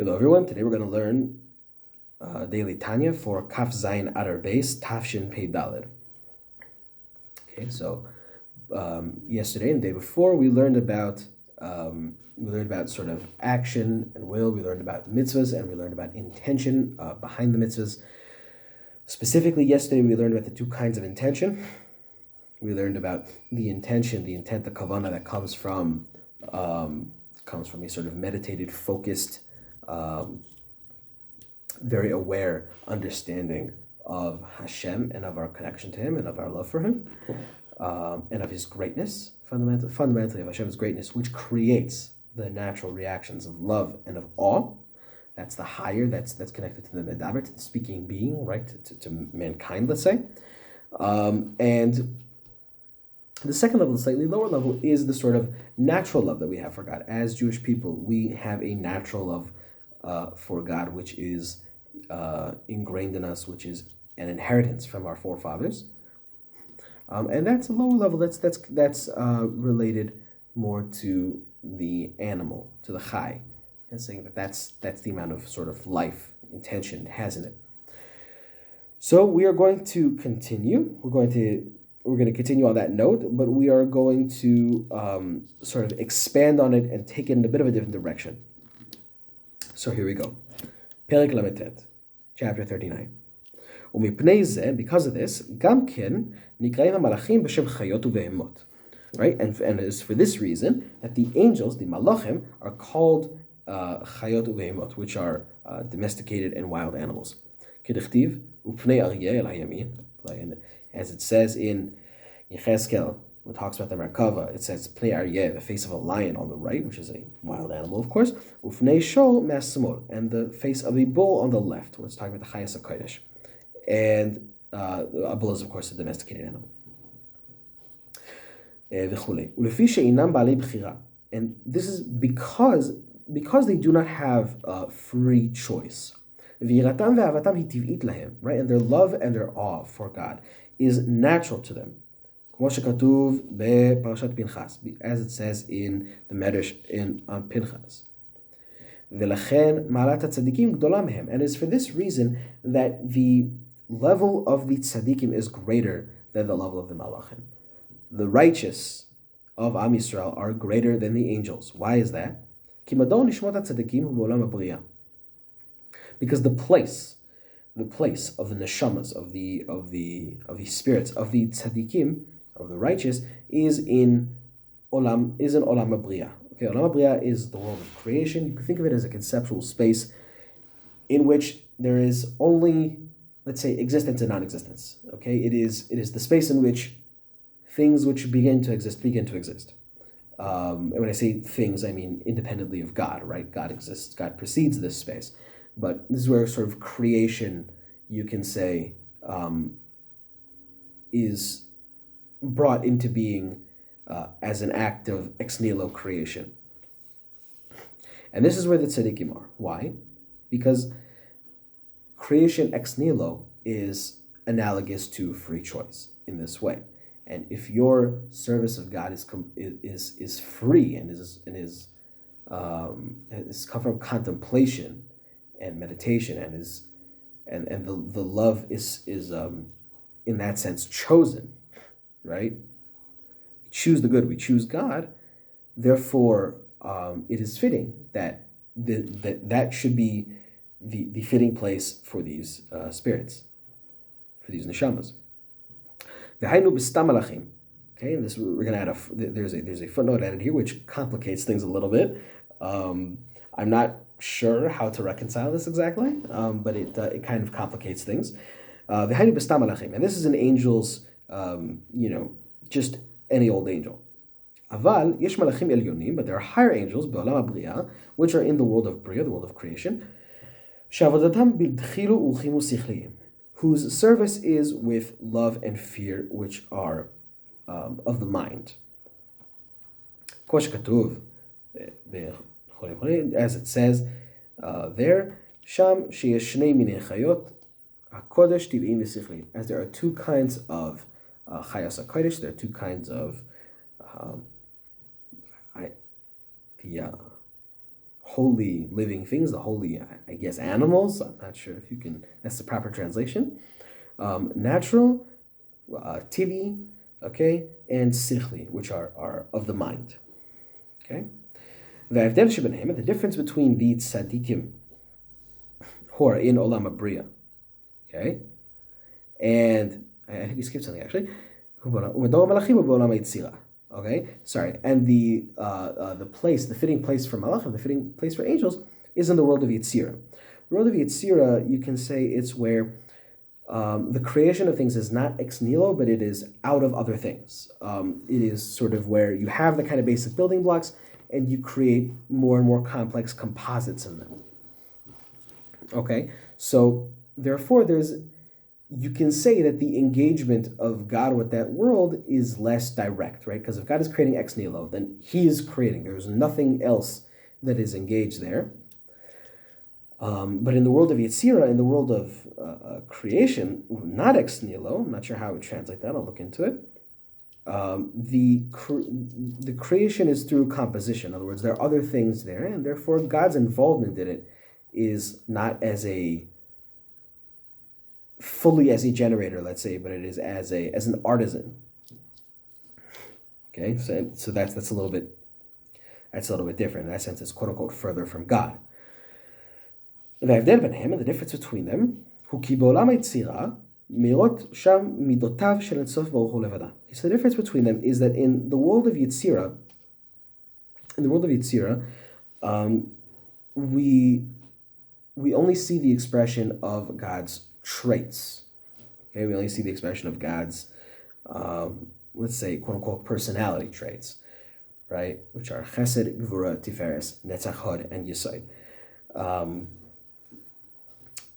Hello everyone, today we're going to learn daily Tanya for Kaf Zayin Addar base Tafshin Pei Daled. Okay, so yesterday and the day before we learned about sort of action and will. We learned about mitzvahs and we learned about intention behind the mitzvahs. Specifically, yesterday we learned about the two kinds of intention. We learned about the intent, the kavanah that comes from a sort of meditated, focused, very aware understanding of Hashem and of our connection to Him and of our love for Him, and of His greatness, fundamentally of Hashem's greatness, which creates the natural reactions of love and of awe. That's the higher, that's connected to the medaber, to the speaking being, right, to mankind, let's say. And the second level, the slightly lower level, is the sort of natural love that we have for God. As Jewish people, we have a natural love for God, which is ingrained in us, which is an inheritance from our forefathers. And that's a lower level. That's related more to the animal, to the chai, and saying that's the amount of sort of life, intention it has in it. So we are going to continue. We're going to continue on that note, but we are going to sort of expand on it and take it in a bit of a different direction. So here we go. Perek Lametet, chapter 39. Because of this, Gamkin Nikraim HaMalachim B'Shem Chayot Uvehemot. Right? And it's for this reason that the angels, the Malachim, are called Chayot Uvehemot, which are domesticated and wild animals. Kedichtiv, Upnei Aryeh El HaYamin. As it says in Yechezkel, when it talks about the Merkava, it says Pnei Aryeh, the face of a lion on the right, which is a wild animal, of course. Ufnei Shol Me'asmol, and the face of a bull on the left, when it's talking about the Chayas HaKodesh. And a bull is, of course, a domesticated animal. And this is because they do not have free choice. Right? And their love and their awe for God is natural to them. As it says in the Medrash on Pinchas. And it's for this reason that the level of the tzaddikim is greater than the level of the malachim. The righteous of Am Yisrael are greater than the angels. Why is that? Because the place of the neshamas, of the spirits, of the tzaddikim, of the righteous, is in olam habriya. Okay, olam habriya is the world of creation. You can think of it as a conceptual space in which there is only, let's say, existence and non-existence. Okay, it is the space in which things which begin to exist. And when I say things, I mean independently of God, right? God exists. God precedes this space. But this is where sort of creation, you can say, is brought into being as an act of ex nihilo creation. And this is where the tzaddikim are. Why? Because creation ex nihilo is analogous to free choice in this way. And if your service of God is free and is come from contemplation and meditation and the love is in that sense chosen, right? We choose the good, we choose God. Therefore, it is fitting that that should be the fitting place for these spirits, for these neshamas. Okay, and this we're going to add there's a footnote added here which complicates things a little bit. I'm not sure how to reconcile this exactly, but it kind of complicates things. And this is an angel's, just any old angel. But there are higher angels, which are in the world of Bria, the world of creation, whose service is with love and fear, which are of the mind. As it says there, Sham sheyeshnei minei chayot hakodesh tiv'im v'sichlim. As there are two kinds of chayas hakodesh, there are two kinds of holy living things, the holy, I guess, animals. I'm not sure if you can, that's the proper translation. Natural, tivi, okay, and sichli, which are of the mind. Okay? The difference between the tzaddikim who are in Olam Abriya, okay, and I think we skipped something actually. Okay, sorry, and the place, the fitting place for malachim, the fitting place for angels, is in the world of Yetzirah. The world of Yetzirah, you can say it's where the creation of things is not ex nihilo, but it is out of other things. It is sort of where you have the kind of basic building blocks, and you create more and more complex composites in them. Okay, so therefore you can say that the engagement of God with that world is less direct, right? Because if God is creating ex nihilo, then he is creating. There's nothing else that is engaged there. But in the world of Yetzirah, in the world of creation, not ex nihilo, I'm not sure how I would translate that, I'll look into it. The creation is through composition. In other words, there are other things there, and therefore God's involvement in it is not as fully as a generator, let's say, but it is as an artisan. Okay, so that's a little bit different. In that sense, it's quote unquote further from God. And the difference between them, so the difference between them is that in the world of Yetzirah, we only see the expression of God's traits. Okay, we only see the expression of God's, let's say, quote unquote, personality traits, right? Which are Chesed, Gvura, Tiferes, Netzach, Hod, and Yesod.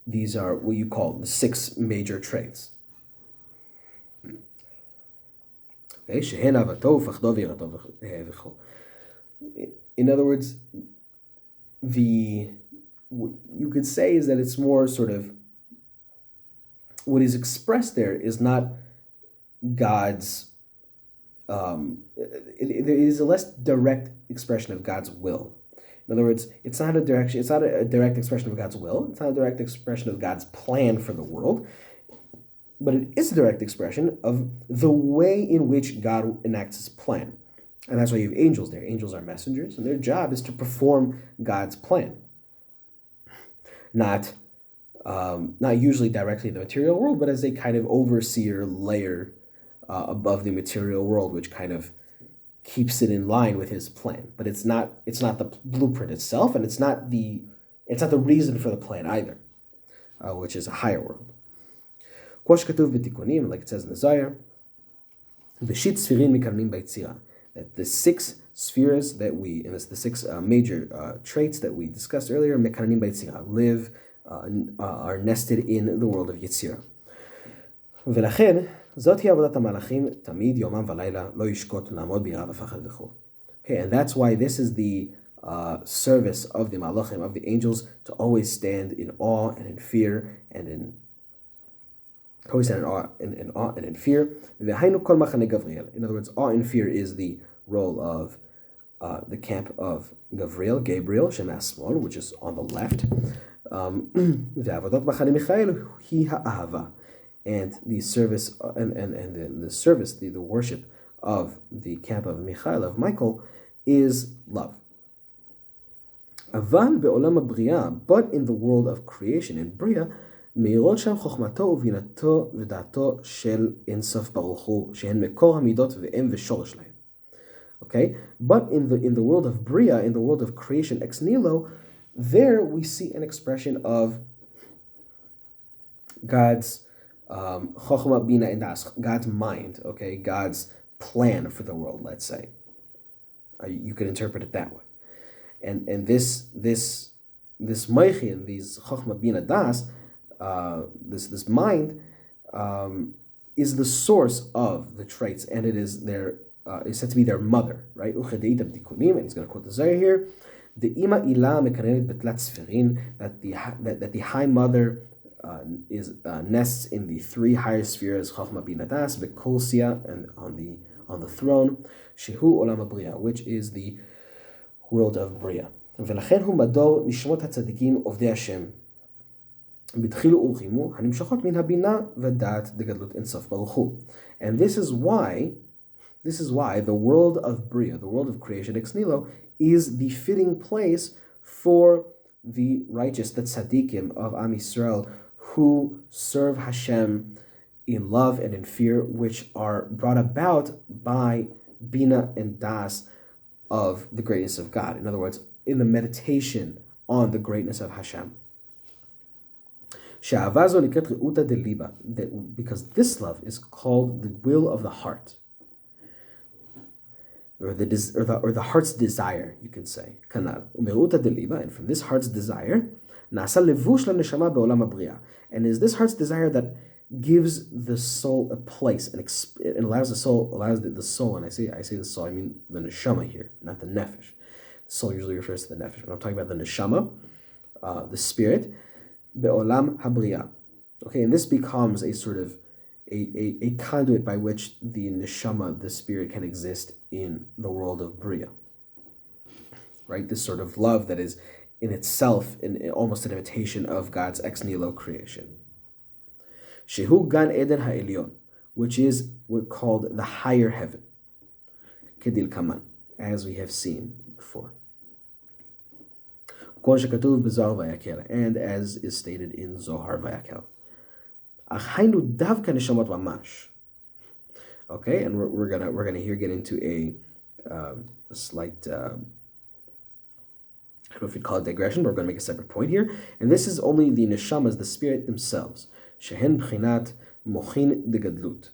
These are what you call the 6 major traits. Okay, in other words, you could say is that it's more sort of what is expressed there is not God's. It is a less direct expression of God's will. In other words, it's not a direct expression of God's will. It's not a direct expression of God's plan for the world, but it is a direct expression of the way in which God enacts his plan. And that's why you have angels there. Angels are messengers, and their job is to perform God's plan. Not usually directly in the material world, but as a kind of overseer layer above the material world, which kind of keeps it in line with his plan. But it's not the blueprint itself, and it's not the reason for the plan either, which is a higher world. Like it says in the Zohar, that the 6 spheres that the 6 major traits that we discussed earlier, live, are nested in the world of Yetzirah. Okay, and that's why this is the service of the malachim, of the angels, to always stand in awe and in fear and in fear. In other words, awe and fear is the role of the camp of Gabriel, Shemas, which is on the left. And the service and the service, the worship of the camp of Michael, is love. But in the world of creation, in Bria, מאירות שם חוכמתו ובינתו ודעתו של אינסוף ברוך הוא, שהן מקור המידות ואם ושורש להם. Okay? But in the world of Bria, in the world of creation ex nihilo, there we see an expression of God's chokhmah, bina, and das, God's mind, okay? God's plan for the world, let's say. You can interpret it that way. And this moichin, these chokhmah, bina, das, this mind is the source of the traits, and it is is said to be their mother, right? And he's going to quote the Zohar here. The ima ilah mekanenet betlat sferin, that the high mother nests in the 3 higher spheres, chokhmah, bina, das, bekolsia, and on the throne, shehu olam bria, which is the world of Bria. ולכן הוא מדור נשמות הצדיקים עובדי השם. בדחילו ורחימו, הנמשכות מן הבינה ודעת דגדלות אינסוף ברוך הוא. And this is why the world of Bria, the world of creation ex nihilo, is the fitting place for the righteous, the tzaddikim of Am Yisrael, who serve Hashem in love and in fear, which are brought about by Bina and Das of the greatness of God. In other words, in the meditation on the greatness of Hashem. Because this love is called the will of the heart, or the heart's desire, you can say. And from this heart's desire, and is this heart's desire that gives the soul a place and allows the soul, and I say the soul, I mean the neshama here, not the nefesh. The soul usually refers to the nefesh, but I'm talking about the neshama, the spirit, be'olam habriya. Okay, and this becomes a sort of a conduit by which the neshama, the spirit, can exist in the world of Bria. Right? This sort of love that is in itself almost an imitation of God's ex nihilo creation. Shehu gan eden ha'elyon, which is what called the higher heaven. Kedil kaman, as we have seen before. And as is stated in Zohar Vayakel. Okay, and we're gonna here get into a slight I don't know if you'd call it digression, but we're gonna make a separate point here. And this is only the neshamas, the spirit themselves, shehen b'chinat mochin degadlut,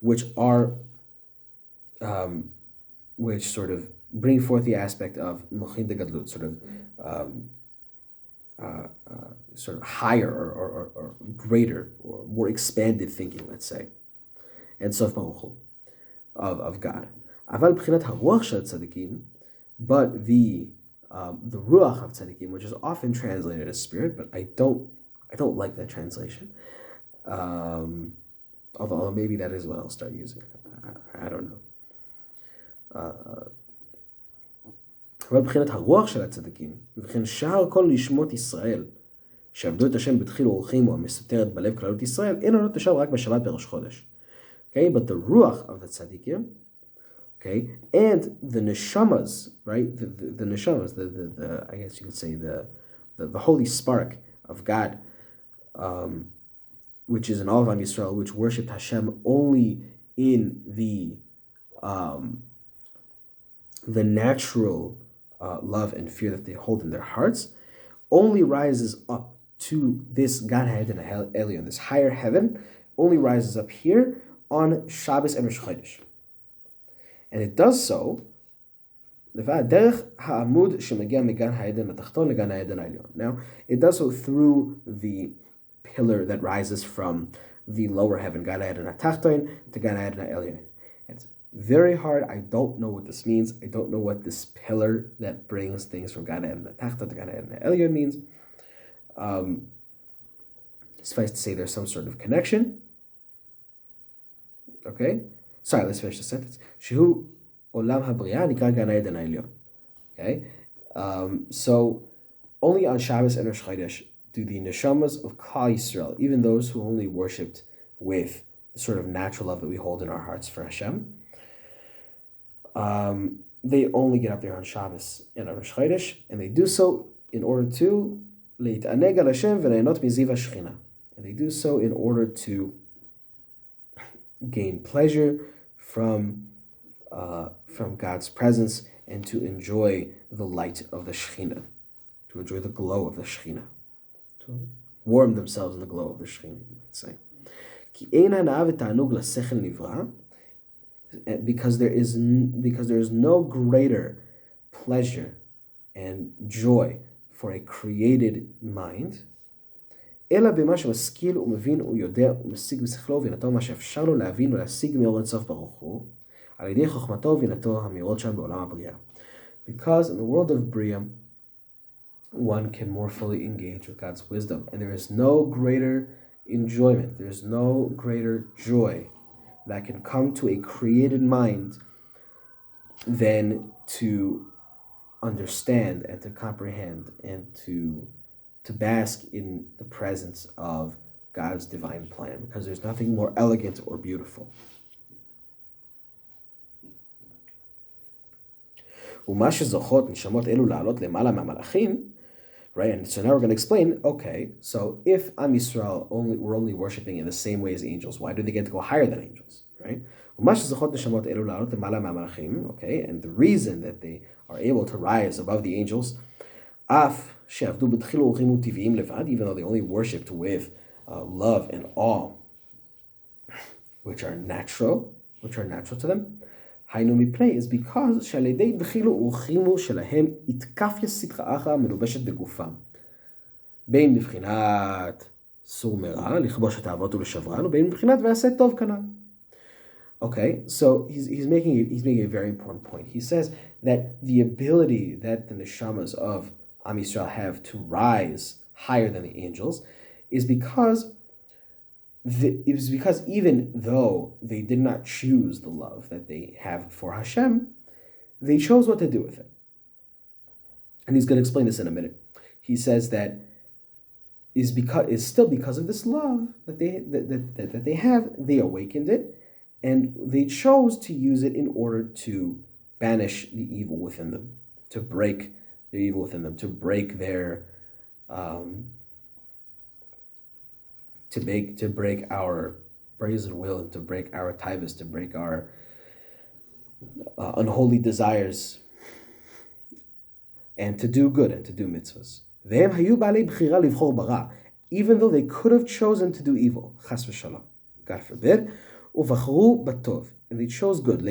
which are which sort of bring forth the aspect of mochin degadlut, sort of higher or greater or more expanded thinking, let's say, and sof baruch hu, of God. Aval b'chinat haruach shel tzadikim, but the ruach of tzadikim, which is often translated as spirit, but I don't like that translation. Although maybe that is what I'll start using. I don't know. אבל בחינת הרוח של הצדיקים, וכן שאר כל נשמות ישראל, שעבדו את השם בדחיל ורחימו, המסתתרת בלב כללות ישראל, אין עולות לשם רק בשבת בראש חודש. Okay, but the ruach of the tzadikim, okay, and the neshamas, right, the neshamas, the I guess you could say the holy spark of God, which is in all of Am Yisrael, which worshipped Hashem only in the natural love and fear that they hold in their hearts, only rises up to this Gan and Elyon, this higher heaven, only rises up here on Shabbos and Rosh Chodesh. And it does so, now, it does so through the pillar that rises from the lower heaven, Gan Eden HaTachton, to Gan Eden HaElyon. It's very hard. I don't know what this means. I don't know what this pillar that brings things from Gan Eden HaTachton to Gan Eden HaElyon means. Suffice to say, there's some sort of connection. Okay? Sorry, let's finish the sentence. Shehu olam habriya nikra Gan Eden HaElyon. Okay? So, only on Shabbos and Rosh Chodesh do the neshamas of Klal Yisrael, even those who only worshipped with the sort of natural love that we hold in our hearts for Hashem, they only get up there on Shabbos and on Rosh Chodesh, and they do so in order to leit'aneg al Hashem v'le'enot miziv hashchina. And they do so in order to gain pleasure from God's presence and to enjoy the light of the Shechina, to enjoy the glow of the Shechina, to warm themselves in the glow of the Shechina, you might say. Because there is no greater pleasure and joy for a created mind, אלא במה שמשכיל ומבין ויודע ומשיג בשכלו ובינתו מה שאפשר לו להבין ולהשיג מאור אין סוף ברוך הוא, על ידי חוכמתו ובינתו המאירות שם בעולם הבריאה. Because in the world of Bria, one can more fully engage with God's wisdom, and there is no greater enjoyment, there is no greater joy that can come to a created mind than to understand and to comprehend and to bask in the presence of God's divine plan, because there's nothing more elegant or beautiful. Right? And so now we're going to explain, okay, so if Am Yisrael were only worshiping in the same way as angels, why do they get to go higher than angels? Right? Okay, and the reason that they are able to rise above the angels, even though they only worshipped with love and awe, which are natural to them, is because בין בבחינת סור מרע, לכבוש את האבות ולשברן, ובין בבחינת ועשה טוב כנ"ל. Okay, so he's making a very important point. He says that the ability that the neshamas of Am Yisrael have to rise higher than the angels is because even though they did not choose the love that they have for Hashem, they chose what to do with it. And he's going to explain this in a minute. He says that is still because of this love that they have, they awakened it, and they chose to use it in order to banish the evil within them, to break the evil within them, to break their to break our brazen will, and to break our taivas, to break our unholy desires, and to do good and to do mitzvahs. Even though they could have chosen to do evil, chas v'shalom, God forbid, and they chose good, and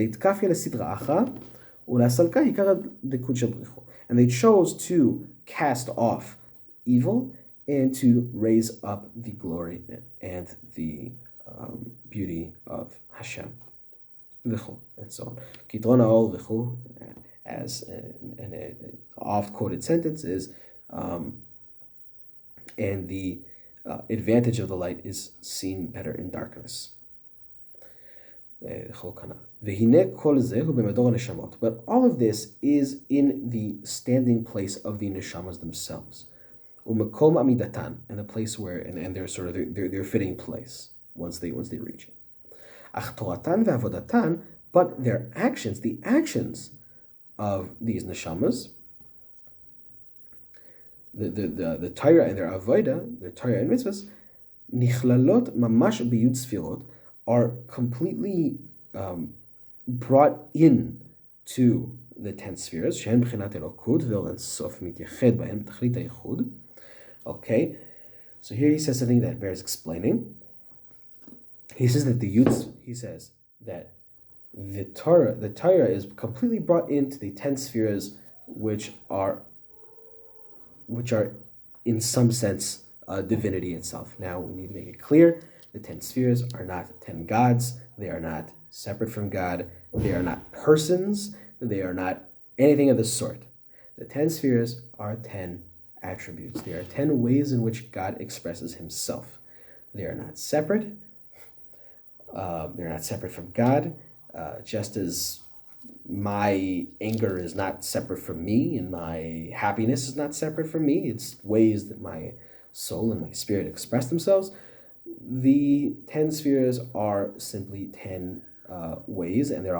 they chose to cast off evil and to raise up the glory and the beauty of Hashem, and so on. As an oft-quoted sentence is, and the advantage of the light is seen better in darkness. But all of this is in the standing place of the neshamas themselves, and the place where, and their sort of their fitting place once they reach it. But their actions, the actions of these neshamas, the Taya and their avoda, their Taya and mitzvahs, nichlalot mamash biyud sfirot, are completely brought in to the 10 spheres. Shehen b'chinat elokut ve'oren sof mitiyached b'hen b'tachlit hayichud. Okay, so here he says something that bears explaining. He says that the Torah is completely brought into the 10 spheres, which are in some sense divinity itself. Now we need to make it clear: the 10 spheres are not 10 gods. They are not separate from God. They are not persons. They are not anything of the sort. The 10 spheres are 10 attributes. They are 10 ways in which God expresses himself. They are not separate. They're not separate from God. Just as my anger is not separate from me and my happiness is not separate from me, it's ways that my soul and my spirit express themselves. The 10 spheres are simply 10 ways, and they're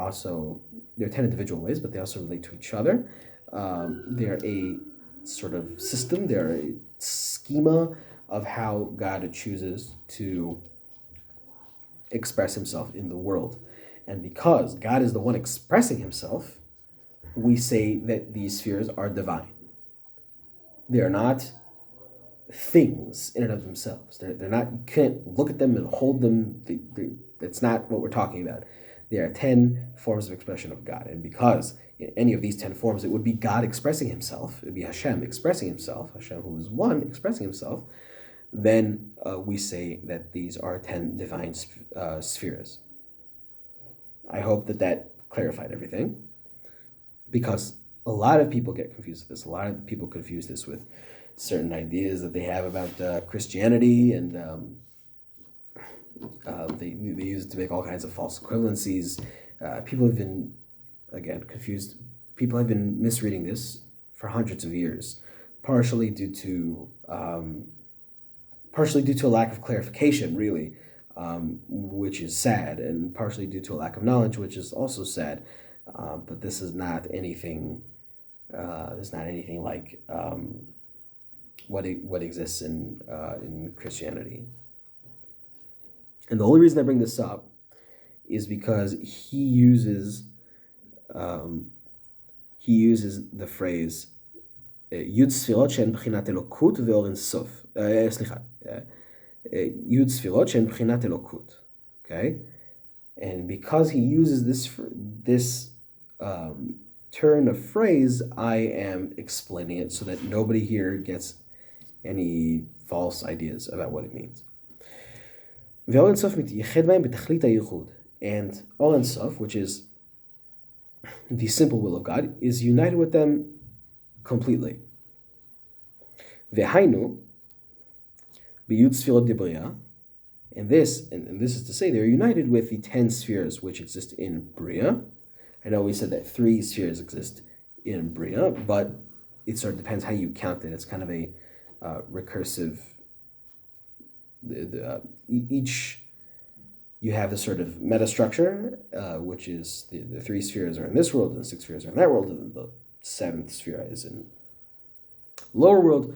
10 individual ways, but they also relate to each other. They're a sort of system, they're a schema of how God chooses to express himself in the world. And because God is the one expressing himself, we say that these spheres are divine. They are not things in and of themselves. They're not, you can't look at them and hold them. That's not what we're talking about. They are 10 forms of expression of God. And because in any of these 10 forms, it would be God expressing himself, it would be Hashem expressing himself, Hashem who is one expressing himself, then we say that these are 10 divine spheres. I hope that clarified everything, because a lot of people get confused with this. A lot of people confuse this with certain ideas that they have about Christianity, and they use it to make all kinds of false equivalencies. People have been, again, confused. People have been misreading this for hundreds of years, partially due to a lack of clarification, really, which is sad, and partially due to a lack of knowledge, which is also sad. But this is not anything. It's not anything like what exists in Christianity. And the only reason I bring this up is because he uses the phrase Yud Sfirot she'en b'chinat Elokut ve'or ein sof. Yud Sfirot she'en b'chinat Elokut. Okay, and because he uses this turn of phrase, I am explaining it so that nobody here gets any false ideas about what it means. Ve'or ein sof mitייחד b'hem b'tachlit hayuchud, and Or Ein Sof, which is the simple will of God, is united with them completely. Ve'hainu b'yud sfirot debriya, and this is to say they're united with the 10 spheres which exist in Bria. I know we said that 3 spheres exist in Bria, but it sort of depends how you count it. It's kind of a recursive. Each you have a sort of meta structure, which is the 3 spheres are in this world, and the 6 spheres are in that world, and the 7th sphere is in lower world.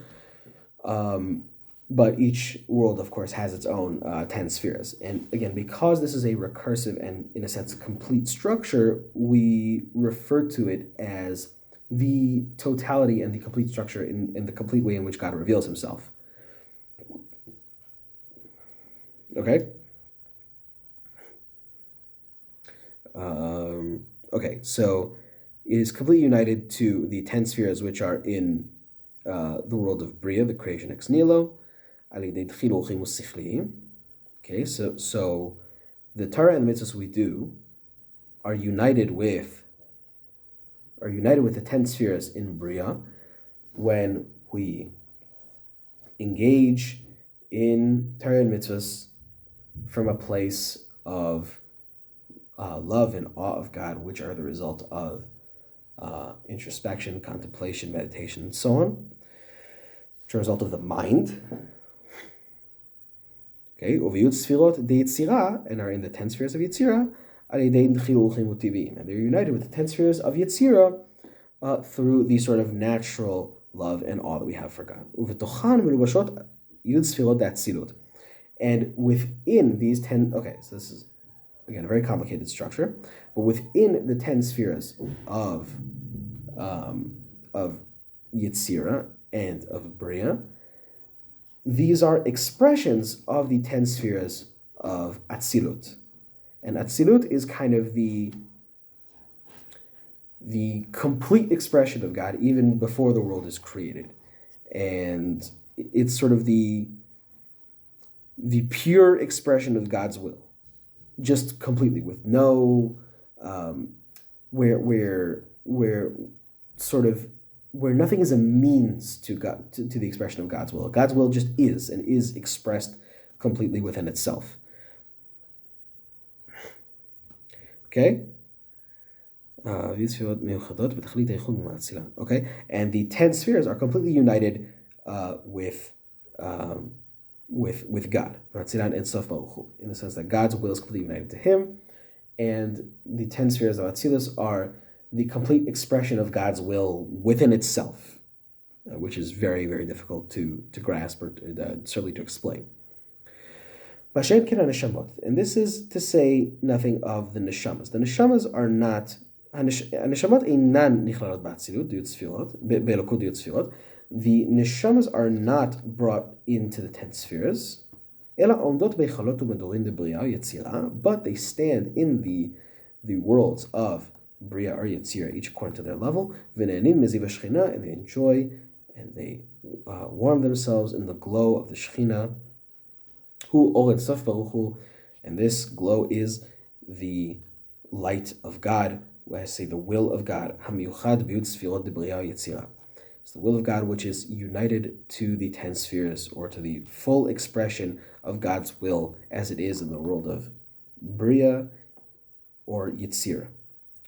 But each world, of course, has its own 10 spheres. And again, because this is a recursive and, in a sense, complete structure, we refer to it as the totality and the complete structure in the complete way in which God reveals himself. Okay? Okay, so it is completely united to the 10 spheres which are in the world of Bria, the creation ex nihilo. Okay, so the Torah and the mitzvahs we do are united with the 10 spheres in Bria when we engage in Torah and mitzvahs from a place of love and awe of God, which are the result of introspection, contemplation, meditation, and so on, which are a result of the mind. Okay, uviyut sfirot de Yetzirah, and are in the 10 spheres of Yetzirah, and they're united with the 10 spheres of Yetzirah through the sort of natural love and awe that we have for God. And within these 10, okay, so this is again a very complicated structure, but within the 10 spheres of Yetzirah and of Bria, these are expressions of the 10 spheres of Atzilut. And Atzilut is kind of the complete expression of God even before the world is created. And it's sort of the pure expression of God's will, just completely, with no where nothing is a means to God, to the expression of God's will. God's will just is, and is expressed completely within itself. Okay? Okay, and the 10 spheres are completely united with God, in the sense that God's will is completely united to him, and the 10 spheres of Atzilus are the complete expression of God's will within itself, which is very, very difficult to grasp or certainly to explain. And this is to say nothing of the neshamas. The neshamas are not הנשמות אינן נכללות באצילות, באלוקות דיוד ספירות. The neshamas are not brought into the 10 spheres, אלא עומדות בהיכלות ומדורים דבריאה או יצירה, but they stand in the worlds of Bria or Yetzirah, each according to their level, ונהנים מזיו השכינה, and they enjoy and they warm themselves in the glow of the Shekhinah, hu Or Ein Sof Baruch Hu, and this glow is the light of God, where I say the will of God, hamiyuchad b'yud sfirot debriya yetzirah. It's the will of God which is united to the 10 spheres, or to the full expression of God's will as it is in the world of Bria or Yetzirah.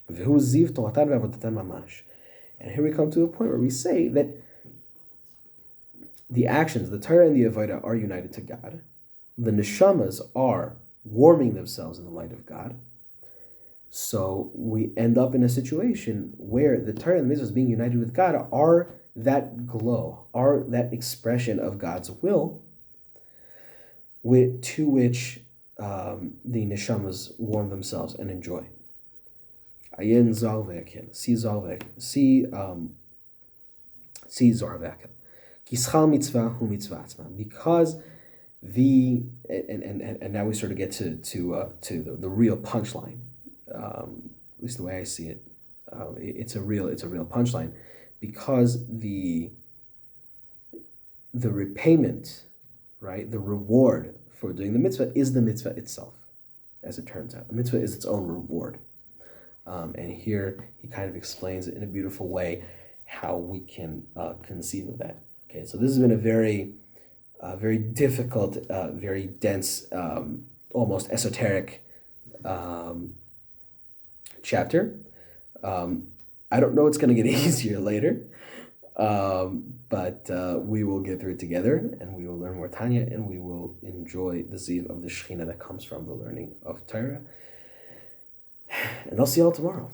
V'hu ziv toratan ve'avodatan mamash. And here we come to a point where we say that the actions, the Torah and the Avodah, are united to God. The neshamas are warming themselves in the light of God. So we end up in a situation where the Torah and the mitzvahs being united with God are that glow, are that expression of God's will, to which the neshamas warm themselves and enjoy. Ayin zalvekin, see zarvekin. Kischal mitzvah hu mitzvah atzma. Because and now we sort of get to the real punchline. At least the way I see it, it's a real punchline, because the repayment, right, the reward for doing the mitzvah is the mitzvah itself, as it turns out. A mitzvah is its own reward, and here he kind of explains it in a beautiful way how we can conceive of that. Okay, so this has been a very difficult, very dense, almost esoteric chapter. I don't know it's going to get easier later, but we will get through it together, and we will learn more Tanya, and we will enjoy the ziv of the Shekhinah that comes from the learning of Torah. And I'll see you all tomorrow.